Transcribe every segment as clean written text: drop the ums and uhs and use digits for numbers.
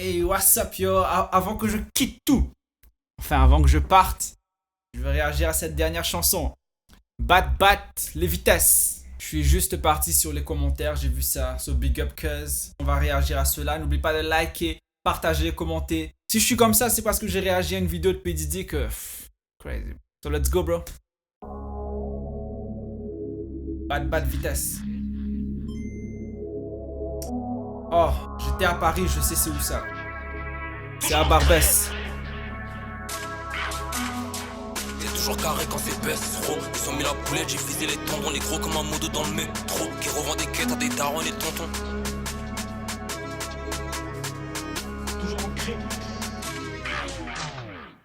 Hey, what's up yo? Avant que je quitte tout, enfin avant que je parte, je vais réagir à cette dernière chanson. Bat, les vitesses. Je suis juste parti sur les commentaires, j'ai vu ça, so big up cuz. On va réagir à cela, n'oublie pas de liker, partager, commenter. Si je suis comme ça, c'est parce que j'ai réagi à une vidéo de P. Diddy que... crazy. So let's go bro. Bat, vitesse. Oh, j'étais à Paris, je sais c'est où ça. C'est à Barbès. C'est toujours carré quand c'est baisse, gros. Ils ont mis la boulette, j'ai visé les tendons, les gros comme un modo dans le métro. Qui revend des quêtes à des darons et des tontons. Toujours ancré.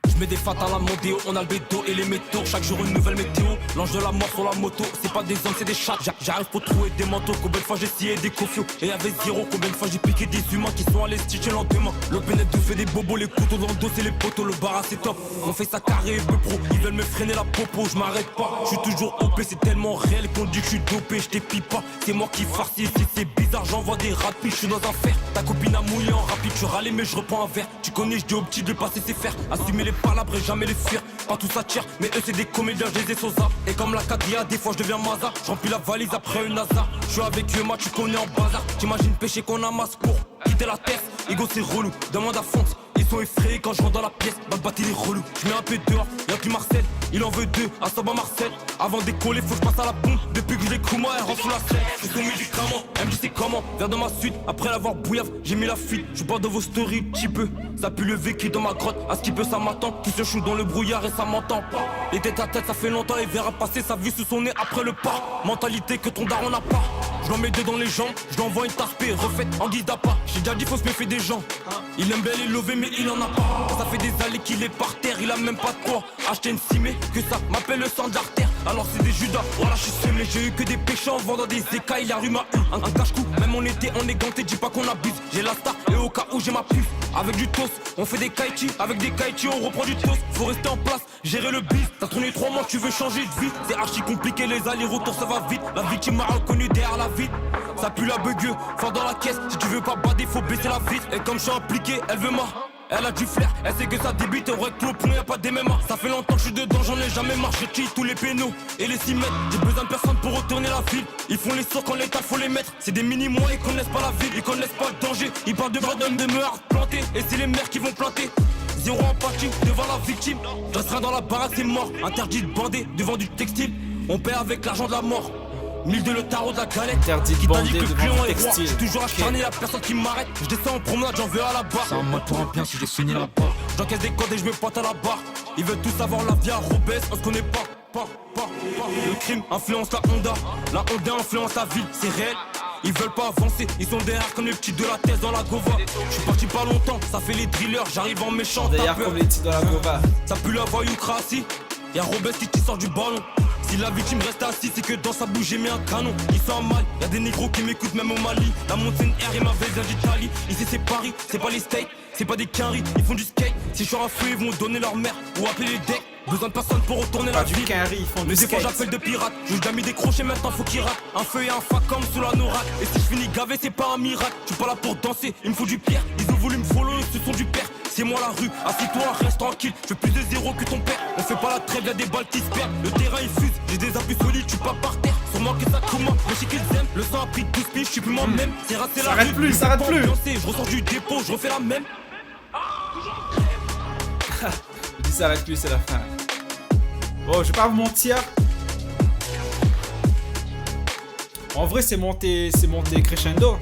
Je mets des fatales à mon déo, on a le bédo et les métaux. Chaque jour une nouvelle météo, l'ange de la mort sur la moto. C'est pas des hommes, c'est des chats. J'arrive pour trouver des manteaux. Combien de fois j'ai scié des cofios et y'avait zéro. Combien de fois j'ai piqué des humains qui sont allés stitcher le lendemain. Le pénètre fait des bobos, les couteaux dans le dos c'est les poteaux. Le bar c'est top, on fait ça carré et peu pro. Ils veulent me freiner la popo, je m'arrête pas. Je suis toujours OP, c'est tellement réel qu'on dit que je suis dopé. Je t'épie pas, c'est moi qui farcis. Si c'est bizarre, j'envoie des rapides. Je suis dans un fer, ta copine a mouillé en rapide. Je râlais mais je reprends un verre. Tu connais, je dis au petit de passer ses fers. Assumer les palabres et jamais les fuir. Pas tout ça tire, mais eux c'est des comédiens, je les ai sur zap. Et comme la Kadia, des fois je deviens Maza. J'remplis la valise après une NASA. Je suis avec eux, moi tu connais en bazar. T'imagines péché qu'on amasse pour quitter la terre. Ego c'est relou, demande à Fonte. Ils sont effrayés quand je rentre dans la pièce. Bat il est relou, je mets un peu dehors. Y'a que Marcel, il en veut deux, à Saba Marcel. Avant de décoller, faut que je passe à la pompe. Depuis que je l'ai moi, elle rentre sous la selle. Je suis sous médicament, elle me dit c'est comment. Vers de ma suite, après l'avoir bouillave, j'ai mis la fuite. Je pas de vos stories, petit peu. Ça pue le vécu dans ma grotte, à ce qui peut ça m'attend. Qui se choue dans le brouillard et ça m'entend pas. Les têtes à tête, ça fait longtemps, il verra passer sa vie sous son nez après le pas. Mentalité que ton daron n'a pas. Je mets deux dans les jambes, je lui envoie une tarpée refaite en guise d'appât. J'ai déjà dit faut se méfier des gens. Il aime bien les lever mais il en a pas. Ça fait des années qu'il est par terre, il a même pas de quoi acheter une cimée, que ça m'appelle le sang d'artère. Alors c'est des judas, voilà je suis semé. J'ai eu que des péchés en vendant des écailles, la rue m'a eu un cache-cou. Même en été on est ganté, dis pas qu'on abuse. J'ai la star et au cas où j'ai ma puce. Avec du toast, on fait des kaichi. Avec des kaichi on reprend du toast. Faut rester en place, gérer le bis. T'as tourné 3 mois, tu veux changer de vie. C'est archi compliqué, les allers-retours ça va vite. La victime m'a reconnu derrière la vitre. Ça pue la bugueux, fort dans la caisse. Si tu veux pas bader, faut baisser la vitre. Et comme je suis impliqué, elle veut ma. Elle a du flair, elle sait que ça débite, au recto, au point, y'a pas des MMA. Ça fait longtemps que je suis dedans, j'en ai jamais marché, tous les pénaux et les 6 mètres. J'ai besoin de personne pour retourner la ville. Ils font les sauts quand l'état faut les mettre. C'est des mini-mois, ils connaissent pas la ville, ils connaissent pas le danger. Ils parlent de Brandon de me planter, et c'est les mères qui vont planter. Zéro empathie devant la victime. Je resterai dans la baraque, c'est mort. Interdit de bander devant du textile. On paie avec l'argent de la mort. 1002 le tarot de la galette. Interdit de bander le devant client du est roi. textile. J'suis toujours acharné, y'a personne qui m'arrête. Je descends en promenade, j'en veux à la barre. C'est un mode pour un bien si j'ai fini la barre. J'encaisse des codes et je me pointe à la barre. Ils veulent tous savoir la vie à Robès, on se connaît pas. Le crime influence la Honda. La Honda influence la ville, c'est réel. Ils veulent pas avancer, ils sont derrière comme les petits de la thèse dans la Gova. Je suis parti pas longtemps, ça fait les drillers, j'arrive en méchant. D'ailleurs comme les petits dans la Gova. Ça pue la voyoucratie. Y'a Robès qui sort du ballon. Si la victime reste assise, c'est que dans sa bouche j'ai mis un canon. Ils sont en mal, y'a des négros qui m'écoutent même au Mali. La montagne R et ma veste d'Italie. Ici c'est Paris, c'est pas les States, c'est pas des quinries, ils font du skate. Si je suis un feu, ils vont donner leur mère ou appeler les decks. Besoin de personne pour retourner Pas la du ville. quinri, ils font Mais du des fois skate. j'appelle de pirate. J'ai déjà mis des crochets, maintenant faut qu'ils ratent. Un feu et un facom sous la norac. Et si je finis gavé, c'est pas un miracle. Je suis pas là pour danser, il me faut du pierre. Ils ont voulu me follow, ce sont du père. C'est moi la rue, assis-toi, reste tranquille. Je fais plus de zéro que ton père. On fait pas la trêve, y'a des balles qui se perdent. Le terrain il fuse, j'ai des appuis solides, je suis pas par terre. Sûrement que ça comment, mais je sais qu'ils aiment. Le sang a pris 12 pieds, je suis plus moi-même. C'est raté la S'arrête rue, plus, je s'arrête peux pas plus. ambiancer. Je ressors du dépôt, je refais la même. Je dis ça avec lui, c'est la fin. Bon, je vais pas vous mentir. En vrai, c'est monté crescendo.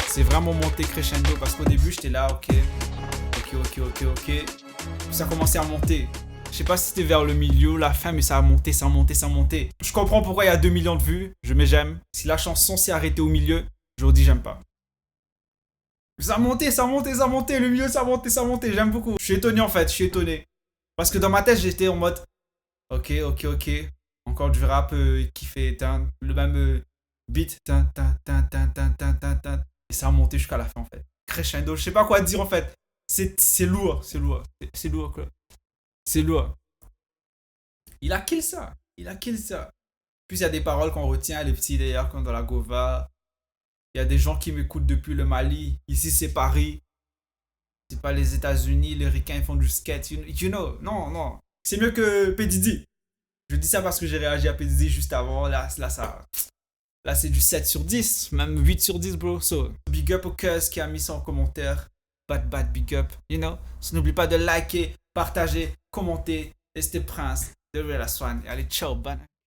C'est vraiment monté crescendo parce qu'au début, j'étais là, ok. Puis ça a commencé à monter. Je sais pas si c'était vers le milieu, la fin, mais ça a monté. Je comprends pourquoi il y a 2 millions de vues. Je mets j'aime. Si la chanson s'est arrêtée au milieu, j'aurais dit j'aime pas. Ça a monté. Le milieu, ça a monté. J'aime beaucoup. Je suis étonné en fait, Parce que dans ma tête, j'étais en mode, ok. Encore du rap qui fait le même beat. Et ça a monté jusqu'à la fin en fait. Crescendo, je sais pas quoi dire en fait. C'est lourd. C'est lourd quoi. C'est lourd. Il a kill ça. Puis il y a des paroles qu'on retient, les petits d'ailleurs, comme dans la Gova. Il y a des gens qui m'écoutent depuis le Mali. Ici c'est Paris. C'est pas les États-Unis, les ricains ils font du skate, you know. Non, non. C'est mieux que P. Diddy. Je dis ça parce que j'ai réagi à P. Diddy juste avant. Là, c'est du 7 sur 10, même 8 sur 10, bro. So, big up au Cuz qui a mis ça en commentaire. Bad, big up, you know. So, n'oublie pas de liker, partager, commenter. Et c'était Prince de Real Swan. Allez, ciao, ban.